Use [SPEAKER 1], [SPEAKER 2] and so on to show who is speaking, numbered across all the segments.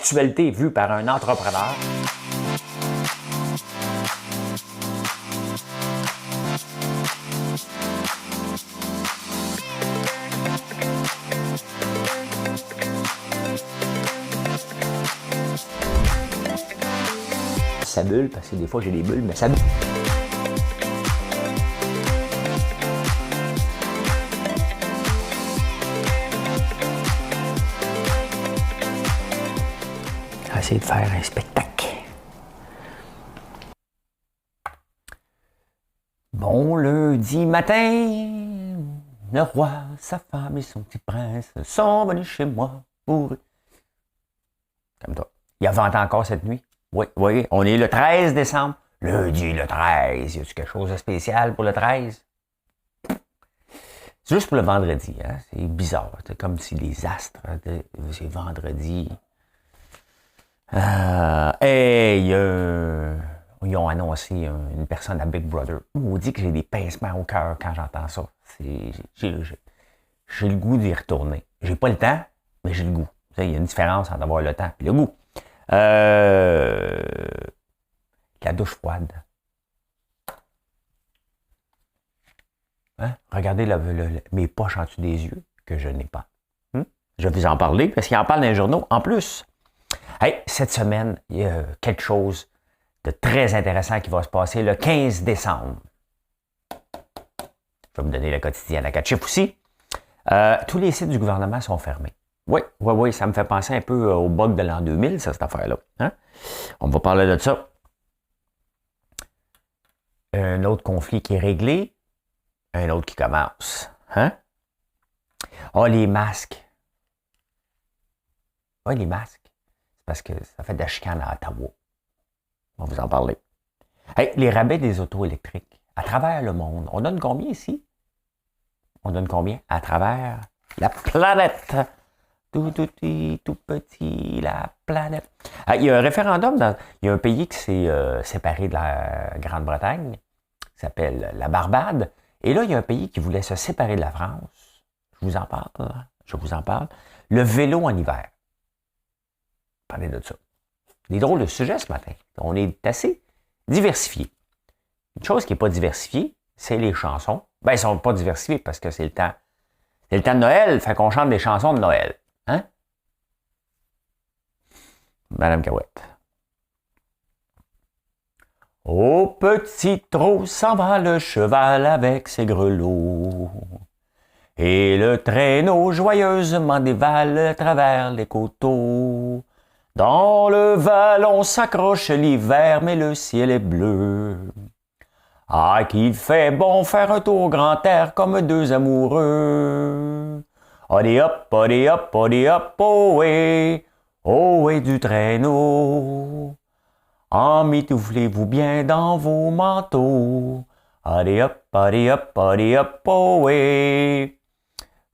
[SPEAKER 1] l'actualité vue par un entrepreneur. Ça bulle, parce que des fois j'ai des bulles, mais ça bulle. Essayer de faire un spectacle. Bon lundi matin, le roi, sa femme et son petit prince sont venus chez moi pour... Comme toi. Il y a vent encore cette nuit. Oui, on est le 13 décembre. Lundi le 13. Y a-t-il quelque chose de spécial pour le 13? C'est juste pour le vendredi. Hein? C'est bizarre. C'est comme si les astres, c'est vendredi. Ils ont annoncé une personne à Big Brother. On dit que j'ai des pincements au cœur quand j'entends ça. J'ai le goût d'y retourner. J'ai pas le temps, mais j'ai le goût. Il y a une différence entre avoir le temps et le goût. La douche froide. Hein? Regardez mes poches en dessous des yeux que je n'ai pas. Je vais vous en parler parce qu'il en parle dans les journaux. En plus, hey, cette semaine, il y a quelque chose de très intéressant qui va se passer le 15 décembre. Je vais vous donner le quotidien à 4 chiffres aussi. Tous les sites du gouvernement sont fermés. Oui, ça me fait penser un peu au bug de l'an 2000, ça, cette affaire-là. Hein? On va parler de ça. Un autre conflit qui est réglé, un autre qui commence. Hein? Les masques. Les masques. C'est parce que ça fait de la chicane à Ottawa. On va vous en parler. Hey, les rabais des autos électriques à travers le monde. On donne combien ici? On donne combien? À travers la planète. Tout petit, la planète. Il y a un référendum, il y a un pays qui s'est séparé de la Grande-Bretagne, qui s'appelle la Barbade. Et là, il y a un pays qui voulait se séparer de la France. Je vous en parle. Le vélo en hiver. Parlez de ça. Des drôles de sujets ce matin. On est assez diversifié. Une chose qui n'est pas diversifiée, c'est les chansons. Ils ne sont pas diversifiés parce que c'est le temps. C'est le temps de Noël, fait qu'on chante des chansons de Noël. Hein? Madame Cahouette. Au petit trot s'en va le cheval avec ses grelots. Et le traîneau joyeusement dévale à travers les coteaux. Dans le vallon s'accroche l'hiver, mais le ciel est bleu. Ah, qu'il fait bon faire un tour grand air comme deux amoureux. Allez hop, ohé du traîneau. Emmitouflez-vous bien dans vos manteaux. Allez hop, ohé.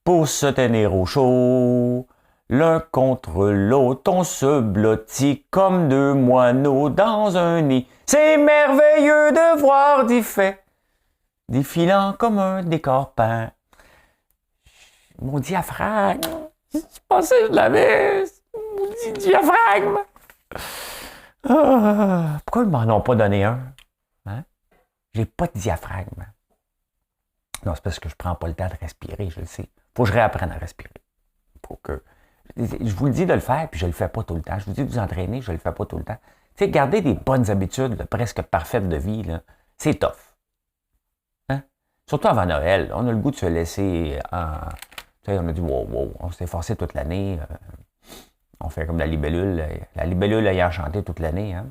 [SPEAKER 1] Pour se tenir au chaud. L'un contre l'autre, on se blottit comme deux moineaux dans un nid. C'est merveilleux de voir des faits, défilant comme un décor peint. Mon diaphragme, je pensais que je l'avais, mon diaphragme. Pourquoi ils m'en ont pas donné un? Hein? J'ai pas de diaphragme. Non, c'est parce que je prends pas le temps de respirer, je le sais. Faut que je réapprenne à respirer. Je vous le dis de le faire, puis je le fais pas tout le temps. Je vous dis de vous entraîner, je le fais pas tout le temps. Tu sais, garder des bonnes habitudes là, presque parfaites de vie, là, c'est tough. Hein? Surtout avant Noël, on a le goût de se laisser tu sais, on a dit wow, on s'est forcé toute l'année. On fait comme la libellule. La libellule ayant chanté toute l'année. Hein?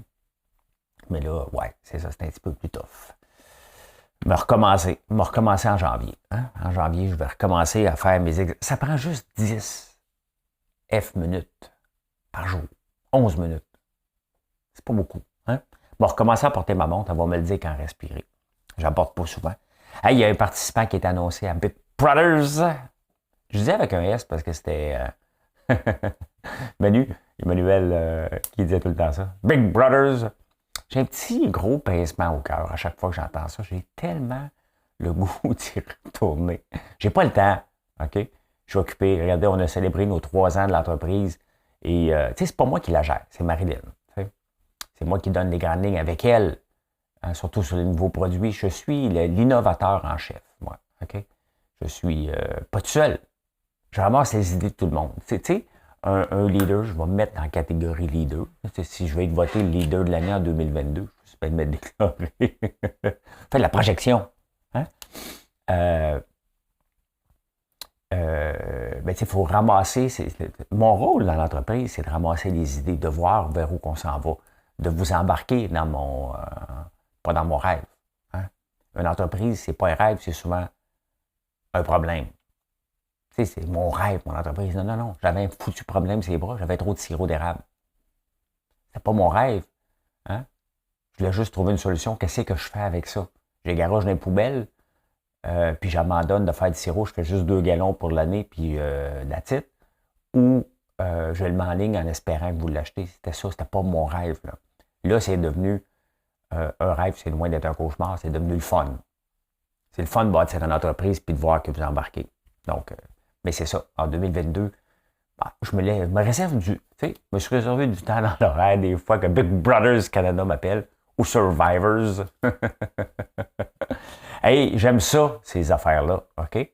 [SPEAKER 1] Mais là, c'est ça, c'est un petit peu plus tough. Me recommencer en janvier. Hein? En janvier, je vais recommencer à faire mes exercices. Ça prend juste 10 minutes par jour. 11 minutes. C'est pas beaucoup. Hein? Bon, recommencer à porter ma montre, elle va me le dire quand respirer. J'en porte pas souvent. Hey, il y a un participant qui est annoncé à Big Brothers. Je disais avec un S parce que c'était Emmanuel qui disait tout le temps ça. Big Brothers. J'ai un petit gros pincement au cœur à chaque fois que j'entends ça. J'ai tellement le goût d'y retourner. J'ai pas le temps. OK? Je suis occupé. Regardez, on a célébré nos 3 ans de l'entreprise Et, tu sais, c'est pas moi qui la gère, c'est Marilyn. C'est moi qui donne les grandes lignes avec elle, hein, surtout sur les nouveaux produits. Je suis l'innovateur en chef, moi. OK? Je suis pas tout seul. Je ramasse les idées de tout le monde. Tu sais, un leader, je vais me mettre dans la catégorie leader. Si je vais être voté le leader de l'année en 2022, je suis pas de me déclarer. Faites la projection. Hein? Ben, il faut ramasser. Mon rôle dans l'entreprise, c'est de ramasser les idées, de voir vers où qu'on s'en va, de vous embarquer dans mon. Pas dans mon rêve. Hein? Une entreprise, c'est pas un rêve, c'est souvent un problème. Tu sais, c'est mon rêve, mon entreprise. Non, non, non. J'avais un foutu problème sur les bras, j'avais trop de sirop d'érable. C'est pas mon rêve. Hein? Je voulais juste trouver une solution. Qu'est-ce que je fais avec ça? J'ai garage dans les poubelles. Puis j'abandonne de faire du sirop, je fais juste 2 gallons pour l'année, puis that's it. Ou je le mets en ligne en espérant que vous l'achetez. C'était ça, c'était pas mon rêve. Là, c'est devenu un rêve, c'est loin d'être un cauchemar, c'est devenu le fun. C'est le fun de bâtir une entreprise puis de voir que vous embarquez. Donc, mais c'est ça. En 2022, je me réserve du. Tu sais, je me suis réservé du temps dans l'horaire des fois que Big Brothers Canada m'appelle ou Survivors. Hey, j'aime ça, ces affaires-là, OK?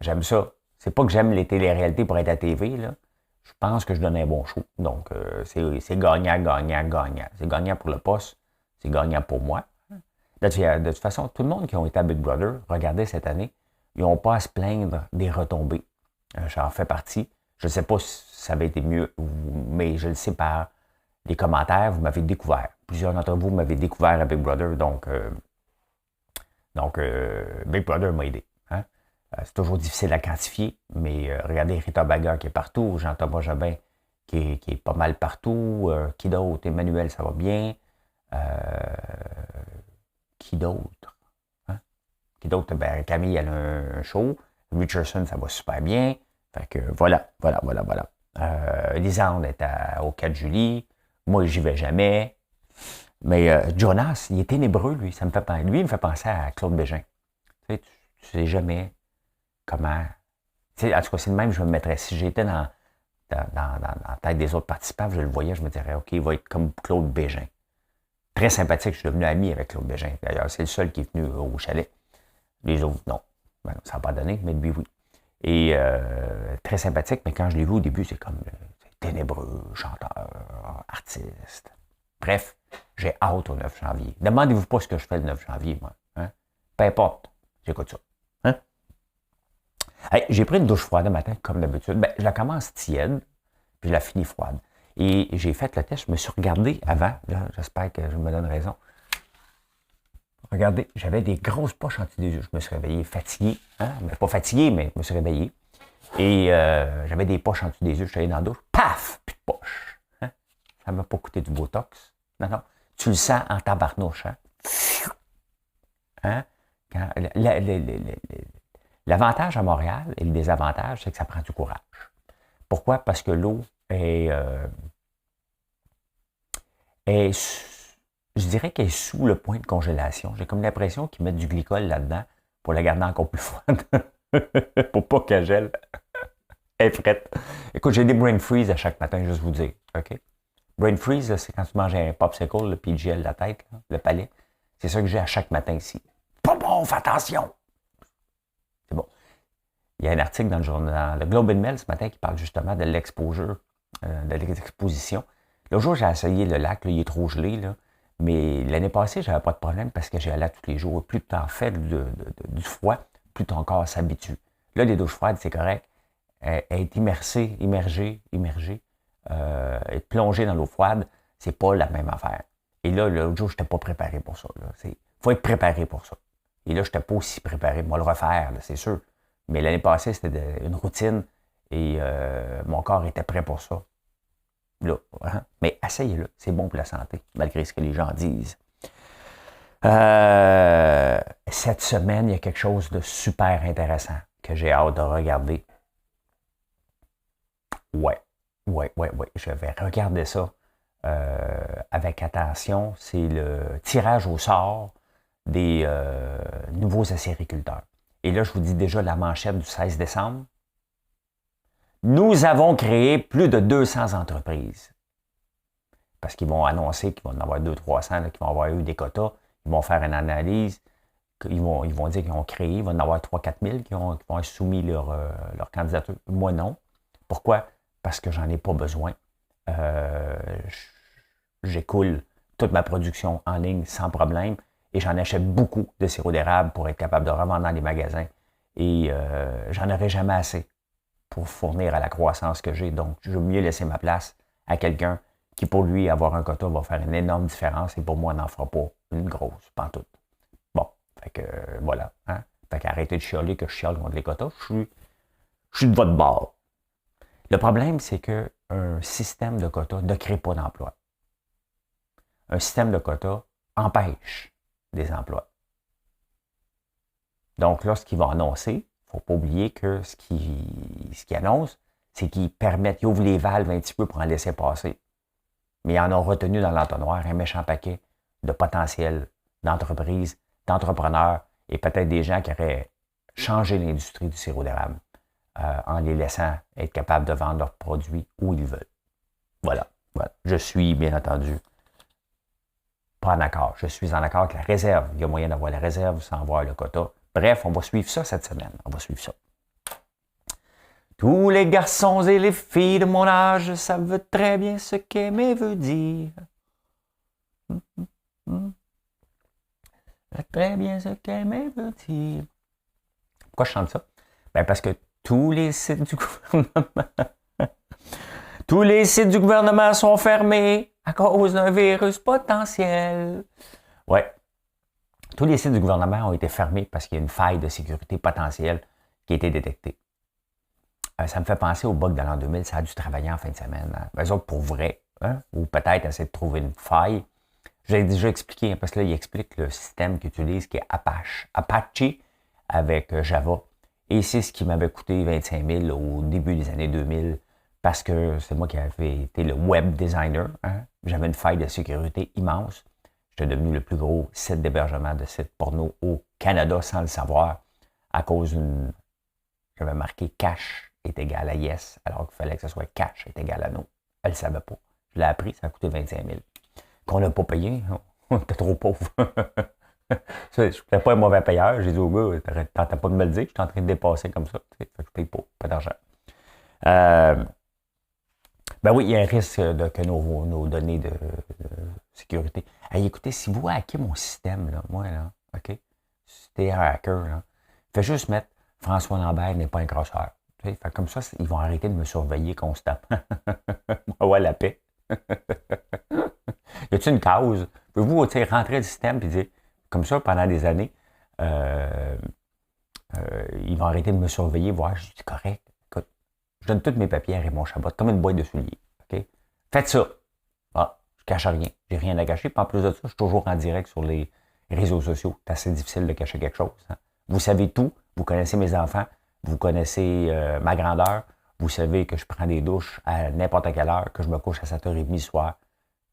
[SPEAKER 1] J'aime ça. C'est pas que j'aime les téléréalités pour être à TV, là. Je pense que je donne un bon show. Donc, c'est gagnant, gagnant, gagnant. C'est gagnant pour le poste, c'est gagnant pour moi. De toute façon, tout le monde qui a été à Big Brother, regardez cette année, ils n'ont pas à se plaindre des retombées. J'en fais partie. Je ne sais pas si ça avait été mieux, mais je le sais par les commentaires, vous m'avez découvert. Plusieurs d'entre vous m'avez découvert à Big Brother, donc Big Brother m'a aidé. Hein? C'est toujours difficile à quantifier, mais regardez Rita Baga qui est partout, Jean-Thomas Jobin qui est pas mal partout, qui d'autre? Emmanuel, ça va bien. Qui d'autre? Hein? Qui d'autre? Ben, Camille, elle a un show. Richardson, ça va super bien. Fait que voilà. Lisande est au 4 juillet. Moi, j'y vais jamais. Mais Jonas, il est ténébreux, lui. Lui, il me fait penser à Claude Bégin. Tu sais, tu sais jamais comment. Tu sais, en tout cas, c'est le même que je me mettrais. Si j'étais dans la tête des autres participants, je le voyais, je me dirais, OK, il va être comme Claude Bégin. Très sympathique, je suis devenu ami avec Claude Bégin. D'ailleurs, c'est le seul qui est venu au chalet. Les autres, non. Ben, ça n'a pas donné, mais lui, oui. Et très sympathique, mais quand je l'ai vu au début, c'est comme ténébreux, chanteur, artiste. Bref, j'ai hâte au 9 janvier. Demandez-vous pas ce que je fais le 9 janvier, moi. Hein? Peu importe, j'écoute ça. Hein? Hey, j'ai pris une douche froide le matin, comme d'habitude. Ben, je la commence tiède, puis je la finis froide. Et j'ai fait le test, je me suis regardé avant, là, j'espère que je me donne raison. Regardez, j'avais des grosses poches en dessous des yeux. Je me suis réveillé fatigué, hein? Mais pas fatigué, mais je me suis réveillé. Et j'avais des poches en dessous des yeux, je suis allé dans la douche, paf, plus de poches. Hein? Ça ne m'a pas coûté du Botox. Non, non. Tu le sens en tabarnouche, hein? Hein? L'avantage à Montréal et le désavantage, c'est que ça prend du courage. Pourquoi? Parce que l'eau je dirais qu'elle est sous le point de congélation. J'ai comme l'impression qu'ils mettent du glycol là-dedans pour la garder encore plus froide. Pour pas qu'elle gèle. Elle est frette. Écoute, j'ai des brain freeze à chaque matin, juste vous dire. OK? Brain freeze, c'est quand tu manges un popsicle, puis il gèle la tête, là, le palais. C'est ça que j'ai à chaque matin ici. Pas bon, fais attention! C'est bon. Il y a un article dans le journal, le Globe and Mail ce matin, qui parle justement de l'exposure, de l'exposition. L'autre jour, j'ai essayé le lac, là, il est trop gelé, là. Mais l'année passée, j'avais pas de problème parce que j'y allais tous les jours. Plus tu en fais du froid, plus ton corps s'habitue. Là, les douches froides, c'est correct. Être immergé, être plongé dans l'eau froide, c'est pas la même affaire. Et là, l'autre jour, je n'étais pas préparé pour ça. Il faut être préparé pour ça. Et là, je n'étais pas aussi préparé. Moi, le refaire, c'est sûr. Mais l'année passée, c'était une routine et mon corps était prêt pour ça. Là, hein? Mais essayez-le, c'est bon pour la santé, malgré ce que les gens disent. Cette semaine, il y a quelque chose de super intéressant que j'ai hâte de regarder. Ouais. Je vais regarder ça avec attention. C'est le tirage au sort des nouveaux acériculteurs. Et là, je vous dis déjà la manchette du 16 décembre. Nous avons créé plus de 200 entreprises. Parce qu'ils vont annoncer qu'il va en avoir 200-300 qui vont avoir eu des quotas. Ils vont faire une analyse. Ils vont dire qu'ils ont créé. Il va en avoir 3-4 000 qui vont avoir soumis leur candidature. Moi, non. Pourquoi? Parce que j'en ai pas besoin. J'écoule toute ma production en ligne sans problème et j'en achète beaucoup de sirop d'érable pour être capable de revendre dans les magasins. Et j'en aurai jamais assez pour fournir à la croissance que j'ai. Donc, je veux mieux laisser ma place à quelqu'un qui, pour lui, avoir un quota va faire une énorme différence et pour moi, n'en fera pas une grosse, pantoute. Bon, fait que voilà. Hein? Fait qu'arrêtez de chialer que je chiale contre les quotas. Je suis de votre bord. Le problème, c'est qu'un système de quotas ne crée pas d'emplois. Un système de quotas empêche des emplois. Donc, lorsqu'ils vont annoncer, il ne faut pas oublier que ce qu'ils annoncent, c'est qu'ils permettent, ils ouvrent les valves un petit peu pour en laisser passer. Mais ils en ont retenu dans l'entonnoir un méchant paquet de potentiel d'entreprises, d'entrepreneurs et peut-être des gens qui auraient changé l'industrie du sirop d'érable en les laissant être capables de vendre leurs produits où ils veulent. Voilà. Je suis, bien entendu, pas en accord. Je suis en accord avec la réserve. Il y a moyen d'avoir la réserve sans avoir le quota. Bref, on va suivre ça cette semaine. On va suivre ça. Tous les garçons et les filles de mon âge savent très bien ce qu'aimer veut dire. Très bien ce qu'aimer veut dire. Pourquoi je chante ça? Ben parce que tous les sites du gouvernement sont fermés à cause d'un virus potentiel. Ouais. Tous les sites du gouvernement ont été fermés parce qu'il y a une faille de sécurité potentielle qui a été détectée. Ça me fait penser au bug de l'an 2000, ça a dû travailler en fin de semaine. Hein. Eux autres, pour vrai, hein? Ou peut-être essayer de trouver une faille. J'ai déjà expliqué, parce que là, il explique le système qu'ils utilisent, qui est Apache avec Java. Et c'est ce qui m'avait coûté 25 000 au début des années 2000, parce que c'est moi qui avais été le web designer. Hein? J'avais une faille de sécurité immense. J'étais devenu le plus gros site d'hébergement de sites porno au Canada sans le savoir, à cause d'une... J'avais marqué cache est égal à yes, alors qu'il fallait que ce soit cash est égal à no. Elle ne le savait pas. Je l'ai appris, ça a coûté 25 000. Qu'on n'a pas payé, on était trop pauvres. Je n'étais pas un mauvais payeur. J'ai dit au gars, t'entends pas de me le dire, je suis en train de dépasser comme ça. Fait que je paye pas d'argent. Ben oui, il y a un risque que nos données de sécurité. Hey, écoutez, si vous hackez mon système, là, moi, là, OK? Si t'es un hacker, là, fais juste mettre François Lambert n'est pas un crosseur. Fait comme ça, ils vont arrêter de me surveiller constamment. Ouais, la paix. Y a-t-il une cause? Pouvez-vous rentrer le système et dire, comme ça, pendant des années, ils vont arrêter de me surveiller, voir, je dis correct. Écoute, je donne tous mes papiers à Raymond Chabot, comme une boîte de souliers. OK? Faites ça. Ah, je cache rien. J'ai rien à cacher. Puis en plus de ça, je suis toujours en direct sur les réseaux sociaux. C'est assez difficile de cacher quelque chose. Hein. Vous savez tout. Vous connaissez mes enfants. Vous connaissez ma grandeur. Vous savez que je prends des douches à n'importe quelle heure, que je me couche à 7h30 le soir.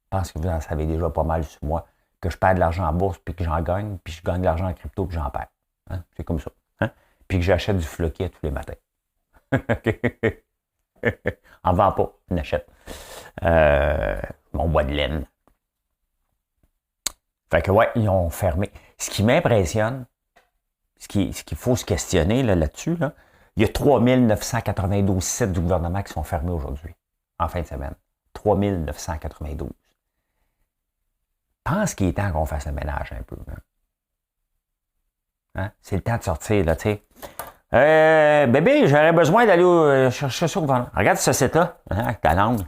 [SPEAKER 1] Je pense que vous en savez déjà pas mal sur moi. Que je perds de l'argent en bourse, puis que j'en gagne, puis je gagne de l'argent en crypto, puis j'en perds. Hein? C'est comme ça. Hein? Puis que j'achète du floquet tous les matins. En vend pas, on achète. Mon bois de laine. Fait que ouais, ils ont fermé. Ce qui m'impressionne, ce qu'il faut se questionner là-dessus, là, il y a 3992 sites du gouvernement qui sont fermés aujourd'hui, en fin de semaine. 3992. Je pense qu'il est temps qu'on fasse le ménage un peu. Hein? C'est le temps de sortir, là, tu sais. Bébé, j'aurais besoin d'aller chercher ça au gouvernement. Regarde ce site-là, hein, avec ta langue.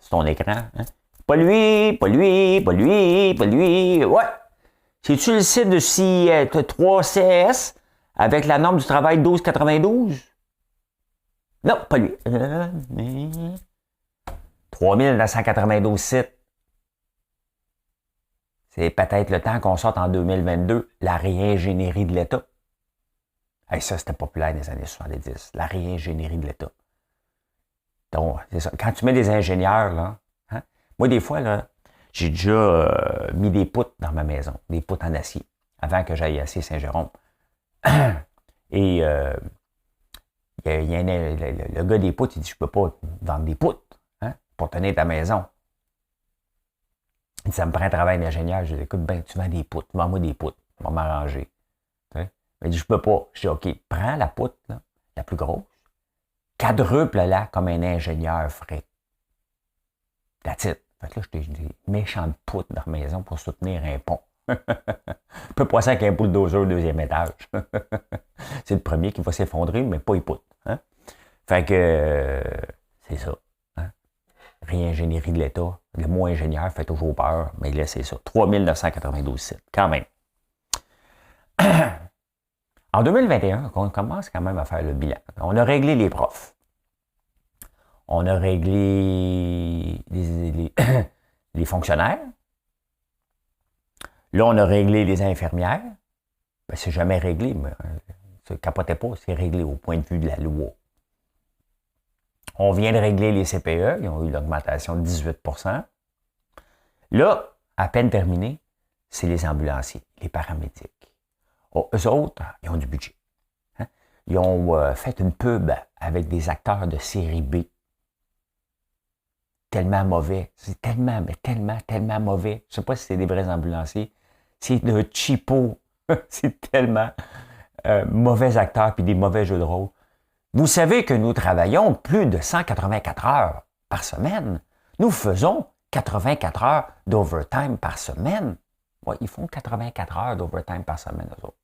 [SPEAKER 1] C'est ton écran. Hein? Pas lui, pas lui, pas lui, pas lui. Ouais. C'est-tu le site de 3CS avec la norme du travail 1292? Non, pas lui. 3992 sites. C'est peut-être le temps qu'on sorte en 2022 la réingénierie de l'État. Hey, ça, c'était populaire dans les années 70, la réingénierie de l'État. Donc, c'est ça. Quand tu mets des ingénieurs, là, hein, moi, des fois, là, j'ai déjà mis des poutres dans ma maison, des poutres en acier, avant que j'aille à Saint-Jérôme. Et le gars des poutres, il dit, je peux pas vendre des poutres, hein, pour tenir ta maison. Il dit, ça me prend un travail d'ingénieur. Je dis, écoute, ben, tu vends des poutres, vends-moi des poutres, on va m'arranger. Il dit, je peux pas. Je dis, OK, prends la poutre, là, la plus grosse, quadruple-la comme un ingénieur ferait. That's it. Fait que là, je t'ai des méchantes poutres dans la maison pour soutenir un pont. Je peux passer avec un bulldozer au deuxième étage. C'est le premier qui va s'effondrer, mais pas les poutres. Hein? Fait que, c'est ça. Hein? Réingénierie de l'État. Le mot ingénieur fait toujours peur, mais là, c'est ça. 3992 sites, quand même. En 2021, on commence quand même à faire le bilan. On a réglé les profs. On a réglé les fonctionnaires. Là, on a réglé les infirmières. Ben, c'est jamais réglé, mais ne capotez pas, c'est réglé au point de vue de la loi. On vient de régler les CPE, ils ont eu l'augmentation de 18%. Là, à peine terminé, c'est les ambulanciers, les paramédics. Oh, eux autres, ils ont du budget. Hein? Ils ont fait une pub avec des acteurs de série B. Tellement mauvais. C'est tellement, mais tellement mauvais. Je ne sais pas si c'est des vrais ambulanciers. C'est de cheapo. C'est tellement mauvais acteurs puis des mauvais jeux de rôle. Vous savez que nous travaillons plus de 184 heures par semaine. Nous faisons 84 heures d'overtime par semaine. Ouais, ils font 84 heures d'overtime par semaine, eux autres.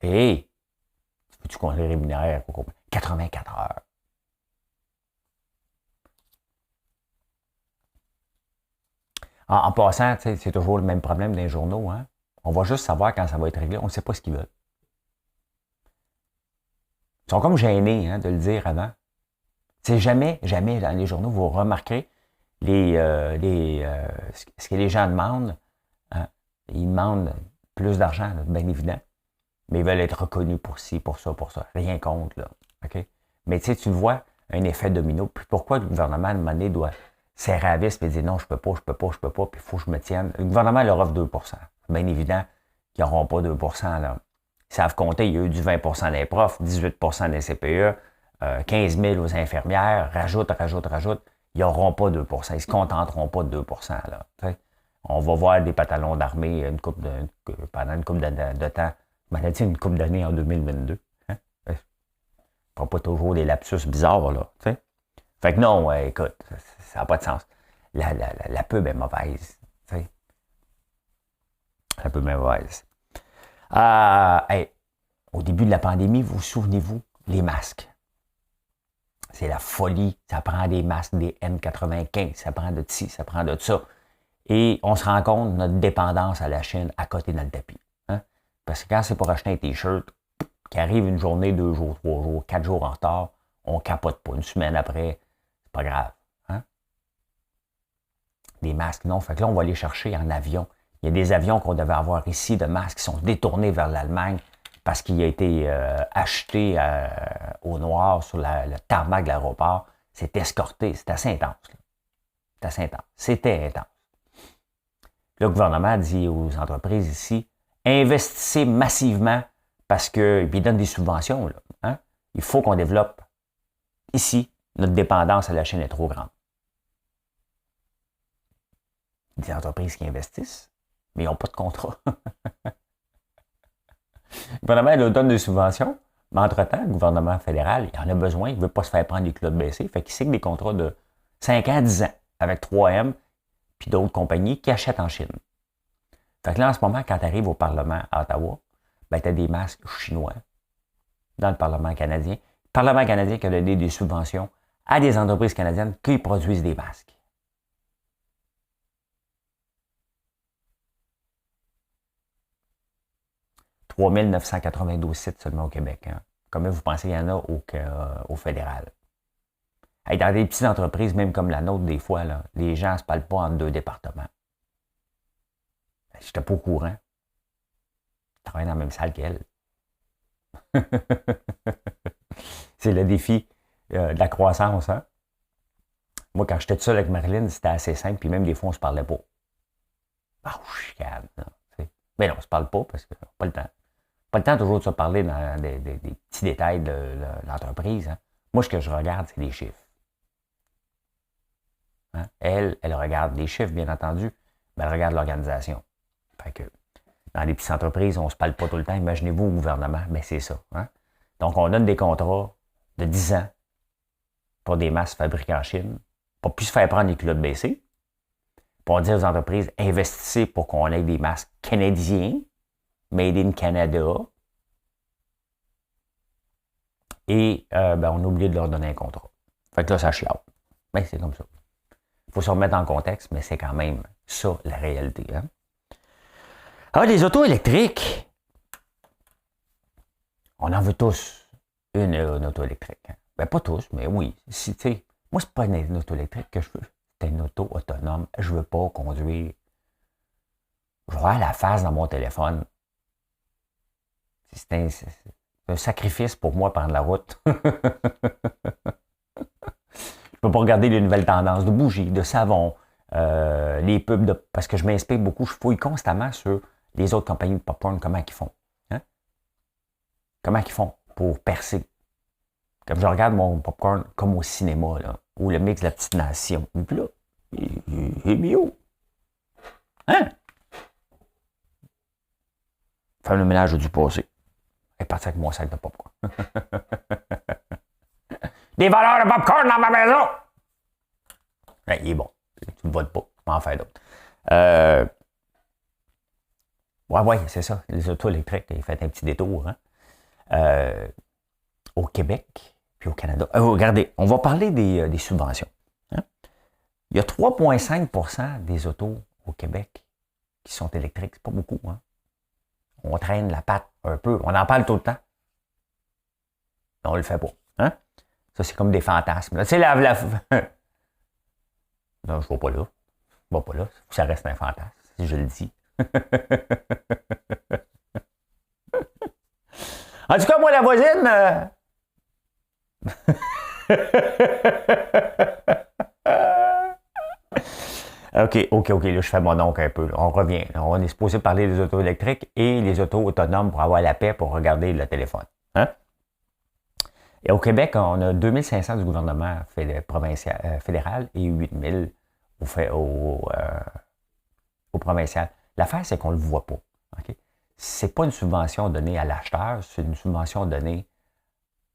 [SPEAKER 1] Hé, veux-tu qu'on les rémunère? 84 heures. En passant, c'est toujours le même problème dans les journaux. Hein? On va juste savoir quand ça va être réglé. On ne sait pas ce qu'ils veulent. Ils sont comme gênés hein, de le dire avant. C'est jamais dans les journaux, vous remarquerez ce que les gens demandent. Hein? Ils demandent plus d'argent, bien évident. Mais ils veulent être reconnus pour ci, pour ça, pour ça. Rien contre, là. OK? Mais tu le vois, un effet domino. Puis pourquoi le gouvernement, à un moment donné, doit serrer à vis et dire non, je peux pas, puis il faut que je me tienne. Le gouvernement leur offre 2 C'est bien évident qu'ils n'auront pas 2 là. Ils savent compter, il y a eu du 20 des profs, 18 des CPE, 15 000 aux infirmières, rajoute. Ils n'auront pas 2 Ils ne se contenteront pas de 2 là. T'sais. On va voir des pantalons d'armée pendant une couple de temps. Maladie, une couple d'années en 2022. Hein? Ne prend pas toujours des lapsus bizarres, là. T'sais. Fait que non, écoute, ça n'a pas de sens. La pub est mauvaise. T'sais. La pub est mauvaise. Au début de la pandémie, vous souvenez-vous, les masques. C'est la folie. Ça prend des masques, des N95, ça prend de ci, ça prend de ça. Et on se rend compte de notre dépendance à la Chine à côté dans le tapis. Hein? Parce que quand c'est pour acheter un T-shirt qui arrive une journée, 2 jours, 3 jours, 4 jours en retard, on capote pas. Une semaine après, c'est pas grave. Hein? Des masques, non. Fait que là, on va les chercher en avion. Il y a des avions qu'on devait avoir ici de masques qui sont détournés vers l'Allemagne parce qu'il a été acheté au noir sur le tarmac de l'aéroport. C'est escorté. C'est assez intense. C'est assez intense. C'était intense. Le gouvernement dit aux entreprises ici, investissez massivement parce qu'ils donnent des subventions. Là, hein? Il faut qu'on développe ici. Notre dépendance à la Chine est trop grande. Des entreprises qui investissent, mais ils n'ont pas de contrat. Le gouvernement leur donne des subventions, mais entre-temps, le gouvernement fédéral, il en a besoin, il ne veut pas se faire prendre les culottes baissées, fait qu'il signe des contrats de 5 ans, 10 ans avec 3M puis d'autres compagnies qui achètent en Chine. Fait que là, en ce moment, quand tu arrives au Parlement à Ottawa, ben, tu as des masques chinois dans le Parlement canadien. Le Parlement canadien qui a donné des subventions à des entreprises canadiennes qui produisent des masques. « 3992 sites seulement au Québec. Hein. Combien vous pensez qu'il y en a au fédéral? Hey, dans des petites entreprises, même comme la nôtre, des fois, là, les gens ne se parlent pas en 2 départements. Je n'étais pas au courant. Je travaille dans la même salle qu'elle. C'est le défi de la croissance. Hein? Moi, quand j'étais tout seul avec Marilyn, c'était assez simple, puis même des fois, on ne se parlait pas. Ah, chicane. Mais non, on ne se parle pas parce qu'on n'a pas le temps. Pas le temps toujours de se parler dans des petits détails de l'entreprise. Hein. Moi, ce que je regarde, c'est les chiffres. Hein? Elle regarde les chiffres, bien entendu, mais elle regarde l'organisation. Fait que dans les petites entreprises, on ne se parle pas tout le temps. Imaginez-vous au gouvernement, mais c'est ça. Hein? Donc, on donne des contrats de 10 ans pour des masques fabriquées en Chine, pour plus se faire prendre les culottes baissées. Puis on dit aux entreprises, investissez pour qu'on ait des masques canadiens, made in Canada. Et on a oublié de leur donner un contrat. Fait que là, ça chiale. Mais c'est comme ça. Il faut se remettre en contexte, mais c'est quand même ça, la réalité. Hein? Alors, les autos électriques, on en veut tous une auto électrique. Hein? Ben, pas tous, mais oui. Si, moi, c'est pas une auto électrique que je veux. C'est une auto autonome. Je veux pas conduire. Je vois la face dans mon téléphone. C'est un sacrifice pour moi prendre la route. Je peux pas regarder les nouvelles tendances de bougies, de savon, les pubs, parce que je m'inspire beaucoup, je fouille constamment sur les autres compagnies de popcorn, comment ils font. Hein? Comment ils font pour percer. Comme je regarde mon popcorn comme au cinéma, là, ou le mix de la petite nation. Et puis là, il est bio. Hein? Faire le ménage du passé. Et partir avec mon sac de popcorn. Des valeurs de popcorn dans ma maison! Ouais, il est bon. Tu ne votes pas. Je m'en fais d'autres. Ouais, c'est ça. Les autos électriques, ils font un petit détour. Hein? Au Québec, puis au Canada. Regardez, on va parler des subventions. Hein? Il y a 3,5% des autos au Québec qui sont électriques. C'est pas beaucoup. Hein? On traîne la patte un peu. On en parle tout le temps. Mais on le fait pas. Hein? Ça, c'est comme des fantasmes. Tu sais, non, je ne vais pas là. Je ne vais pas là. Ça reste un fantasme, si je le dis. En tout cas, moi, la voisine... OK, là, je fais mon oncle un peu. Là. On revient. On est supposé parler des autos électriques et les autos autonomes pour avoir la paix pour regarder le téléphone. Hein? Et au Québec, on a 2500 du gouvernement fédéral et 8000 au provincial. L'affaire, c'est qu'on ne le voit pas. Okay? Ce n'est pas une subvention donnée à l'acheteur, c'est une subvention donnée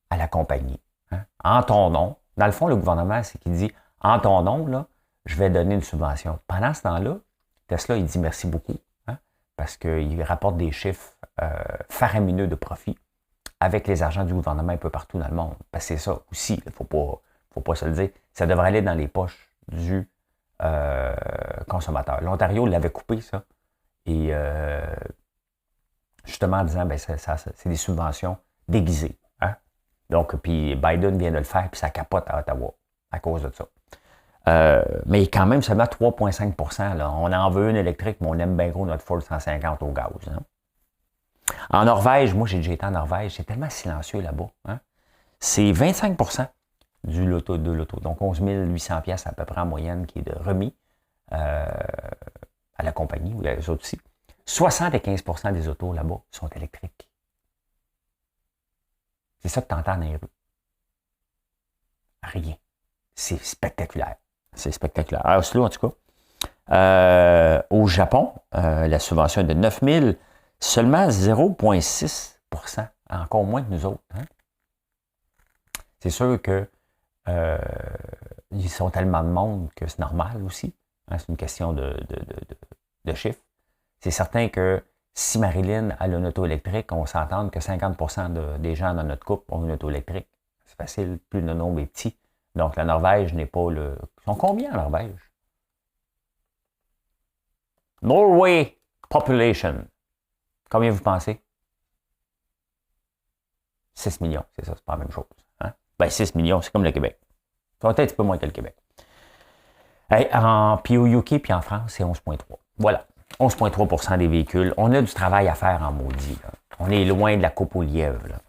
[SPEAKER 1] à la compagnie. Hein? En ton nom. Dans le fond, le gouvernement, c'est qu'il dit, en ton nom, là, je vais donner une subvention. Pendant ce temps-là, Tesla, il dit merci beaucoup, hein, parce qu'il rapporte des chiffres faramineux de profit avec les argents du gouvernement un peu partout dans le monde. Parce que c'est ça aussi, il ne faut pas se le dire. Ça devrait aller dans les poches du consommateur. L'Ontario l'avait coupé, ça. Et justement en disant, c'est des subventions déguisées. Hein? Donc, puis Biden vient de le faire, puis ça capote à Ottawa à cause de ça. Mais quand même, seulement 3,5%. Là. On en veut une électrique, mais on aime bien gros notre Ford 150 au gaz. Hein. En Norvège, moi j'ai déjà été en Norvège, c'est tellement silencieux là-bas. Hein. C'est 25% de l'auto. Donc 11 800 pièces à peu près en moyenne qui est de remis à la compagnie ou les autres aussi. 75% des autos là-bas sont électriques. C'est ça que tu entends dans les rues. Rien. C'est spectaculaire. C'est spectaculaire. À Oslo, en tout cas. Au Japon, la subvention est de 9 000, seulement 0,6%. Encore moins que nous autres. Hein? C'est sûr que ils sont tellement de monde que c'est normal aussi. Hein? C'est une question de chiffres. C'est certain que si Marilyn a une auto électrique, on s'entend que 50% des gens dans notre couple ont une auto électrique. C'est facile, plus le nombre est petit. Donc, la Norvège n'est pas le... Ils sont combien en Norvège? Norway population. Combien vous pensez? 6 millions, c'est ça, c'est pas la même chose. Hein? 6 millions, c'est comme le Québec. Ça va être un petit peu moins que le Québec. Puis au UK, puis en France, c'est 11,3. Voilà. 11,3% des véhicules. On a du travail à faire en maudit. Là. On est loin de la coupe aux lièvres. Là.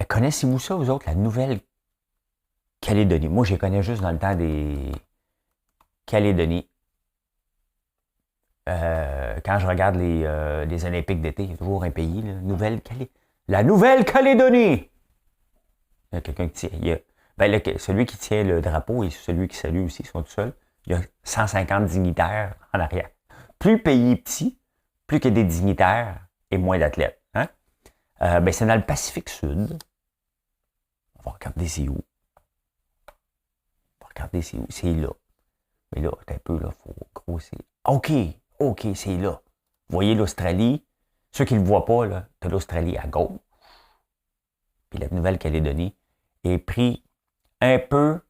[SPEAKER 1] Connaissez-vous ça, vous autres, la Nouvelle-Calédonie? Moi, je les connais juste dans le temps des Calédonies. quand je regarde les Olympiques d'été, il y a toujours un pays, là, la Nouvelle-Calédonie! Il y a quelqu'un qui tient. Celui qui tient le drapeau et celui qui salue aussi, ils sont tout seuls. Il y a 150 dignitaires en arrière. Plus le pays est petit, plus qu'il y a des dignitaires et moins d'athlètes. Hein? C'est dans le Pacifique Sud. On va regarder c'est où. C'est là. Mais là, un peu, là, faut grossir. OK, c'est là. Vous voyez l'Australie. Ceux qui ne le voient pas, là, t'as l'Australie à gauche. Puis la Nouvelle-Calédonie est pris un peu.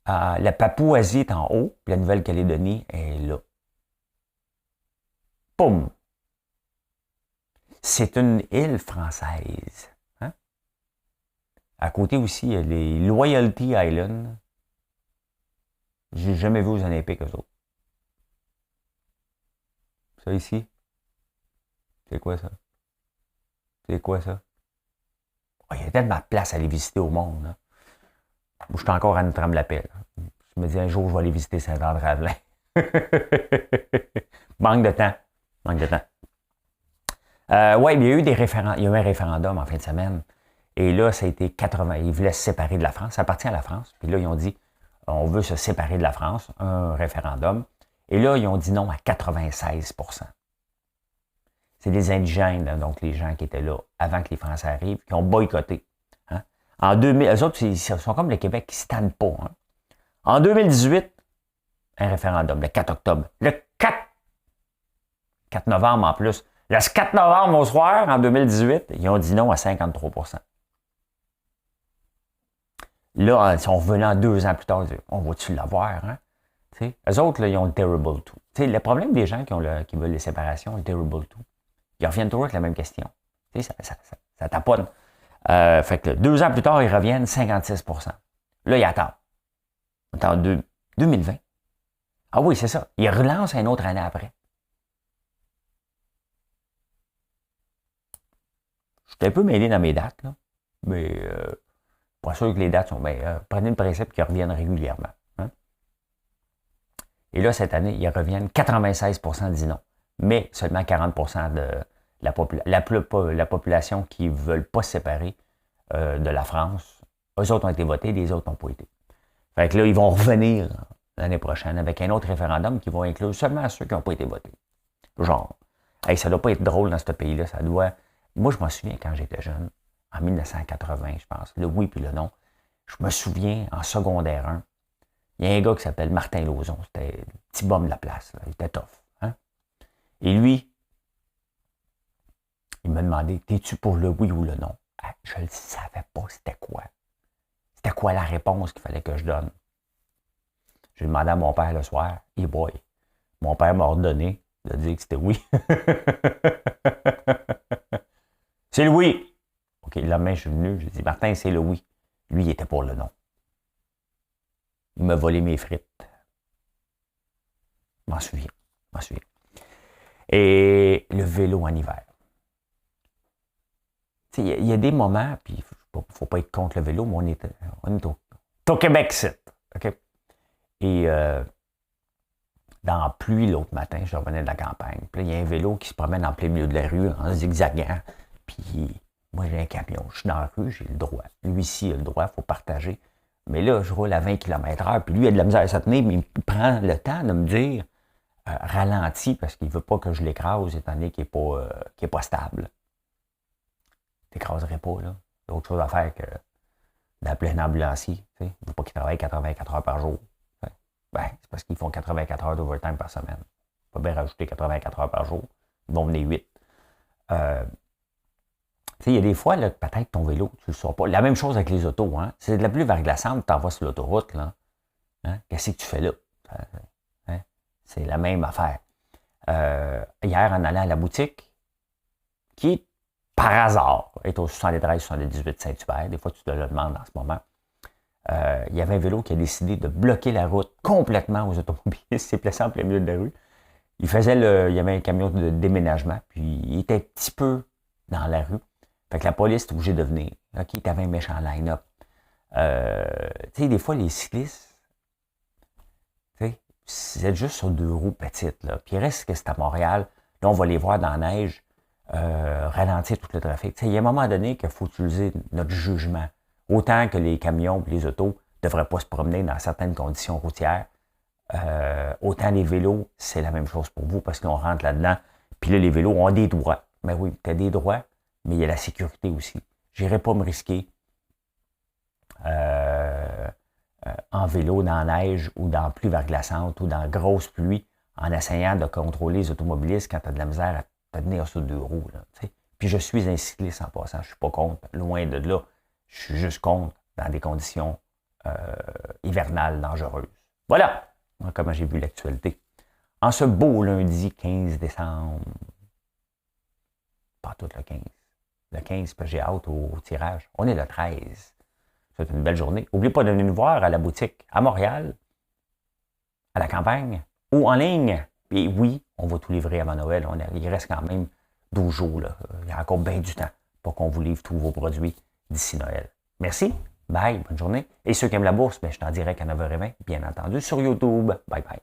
[SPEAKER 1] La Papouasie est en haut, puis la Nouvelle-Calédonie est là. Poum! C'est une île française. Hein? À côté aussi, il y a les Loyalty Islands. J'ai jamais vu aux Olympiques, eux autres. Ça ici, c'est quoi ça? C'est quoi ça? Oh, il y a tellement de place à aller visiter au monde. Là. Je suis encore à Notre-Dame-la-Paix. Je me dis un jour, je vais aller visiter Saint-André-Avelin. Manque de temps. Oui, il y a eu il y a eu un référendum en fin de semaine. Et là, ça a été 80. Ils voulaient se séparer de la France. Ça appartient à la France. Puis là, ils ont dit, on veut se séparer de la France. Un référendum. Et là, ils ont dit non à 96%. C'est des indigènes, là, donc les gens qui étaient là avant que les Français arrivent, qui ont boycotté. Hein. En 2000, eux autres, ils sont comme le Québec qui ne se tannent pas. Hein. En 2018, un référendum, le 4 octobre. Le 4 novembre en plus. Le 4 novembre au soir, en 2018, ils ont dit non à 53%. Là, ils sont revenus 2 ans plus tard, ils disent, on va-tu l'avoir? Hein? Eux autres, là, ils ont le terrible two. Le problème des gens qui veulent les séparations, le terrible two, ils reviennent toujours avec la même question. Ça taponne. Fait que 2 ans plus tard, ils reviennent 56%. Là, ils attendent. Ils attendent 2020. Ah oui, c'est ça. Ils relancent une autre année après. Je suis un peu mêlé dans mes dates, là. Mais pas sûr que les dates sont... prenez le principe qu'ils reviennent régulièrement. Hein? Et là, cette année, ils reviennent 96% disent non. Mais seulement 40% de la population qui ne veulent pas se séparer de la France. Eux autres ont été votés, les autres n'ont pas été. Fait que là, ils vont revenir l'année prochaine avec un autre référendum qui va inclure seulement ceux qui n'ont pas été votés. Genre, ça ne doit pas être drôle dans ce pays-là. Ça doit... Moi, je m'en souviens quand j'étais jeune, en 1980, je pense, le oui puis le non. Je me souviens, en secondaire 1, il y a un gars qui s'appelle Martin Lauzon. C'était le petit bum de la place. Là. Il était tough. Hein? Et lui, il m'a demandé, t'es-tu pour le oui ou le non? Je ne savais pas c'était quoi. C'était quoi la réponse qu'il fallait que je donne? J'ai demandé à mon père le soir, hey boy. Mon père m'a ordonné de dire que c'était oui. C'est le oui. OK, le lendemain, je suis venu, j'ai dit, Martin, c'est le oui. Lui, il était pour le non. Il m'a volé mes frites. Je m'en souviens. Et le vélo en hiver. Il y a des moments, puis il ne faut pas être contre le vélo, mais on est au Québec, OK? Et dans la pluie, l'autre matin, je revenais de la campagne. Puis là, il y a un vélo qui se promène en plein milieu de la rue, en zigzagant. Puis moi, j'ai un camion. Je suis dans la rue, j'ai le droit. Lui, ici, il a le droit, il faut partager. Mais là, je roule à 20 km/h, puis lui, il a de la misère à se tenir, mais il prend le temps de me dire ralentis, parce qu'il ne veut pas que je l'écrase, étant donné qu'il n'est pas stable. Tu n'écraserais pas, là. Il y a autre chose à faire que d'appeler un ambulancier. Il ne veut pas qu'il travaille 84 heures par jour. C'est parce qu'ils font 84 heures d'overtime par semaine. Pas bien rajouter 84 heures par jour. Ils vont venir 8. Il y a des fois, là, peut-être ton vélo, tu ne le sauras pas. La même chose avec les autos. Hein? C'est de la pluie verglaçante, tu t'envoies sur l'autoroute. Là. Hein? Qu'est-ce que tu fais là? Hein? C'est la même affaire. Hier, en allant à la boutique, qui, par hasard, est au 73-78 Saint-Hubert, des fois tu te le demandes en ce moment, il y avait un vélo qui a décidé de bloquer la route complètement aux automobilistes. Il s'est placé en plein milieu de la rue. Il y avait un camion de déménagement, puis il était un petit peu dans la rue. Fait que la police est obligée de venir. OK, tu avais un méchant line-up. Des fois, les cyclistes, vous êtes juste sur 2 roues petites, là, puis il reste que c'est à Montréal, là, on va les voir dans la neige, ralentir tout le trafic. Il y a un moment donné qu'il faut utiliser notre jugement. Autant que les camions et les autos ne devraient pas se promener dans certaines conditions routières, autant les vélos, c'est la même chose pour vous parce qu'on rentre là-dedans. Puis là, les vélos ont des droits. Mais oui, tu as des droits, mais il y a la sécurité aussi. Je n'irai pas me risquer en vélo dans la neige ou dans la pluie verglaçante ou dans la grosse pluie en essayant de contrôler les automobilistes quand tu as de la misère à te tenir sur 2 roues. Là, puis je suis un cycliste en passant. Je ne suis pas contre, loin de là. Je suis juste contre dans des conditions hivernales dangereuses. Voilà comment j'ai vu l'actualité. En ce beau lundi 15 décembre, pas tout le 15. Le 15, parce que j'ai hâte au tirage. On est le 13. C'est une belle journée. N'oubliez pas de venir nous voir à la boutique à Montréal, à la campagne ou en ligne. Et oui, on va tout livrer avant Noël. Il reste quand même 12 jours. Là. Il y a encore bien du temps pour qu'on vous livre tous vos produits d'ici Noël. Merci. Bye. Bonne journée. Et ceux qui aiment la bourse, je suis en direct à 9h20, bien entendu, sur YouTube. Bye bye.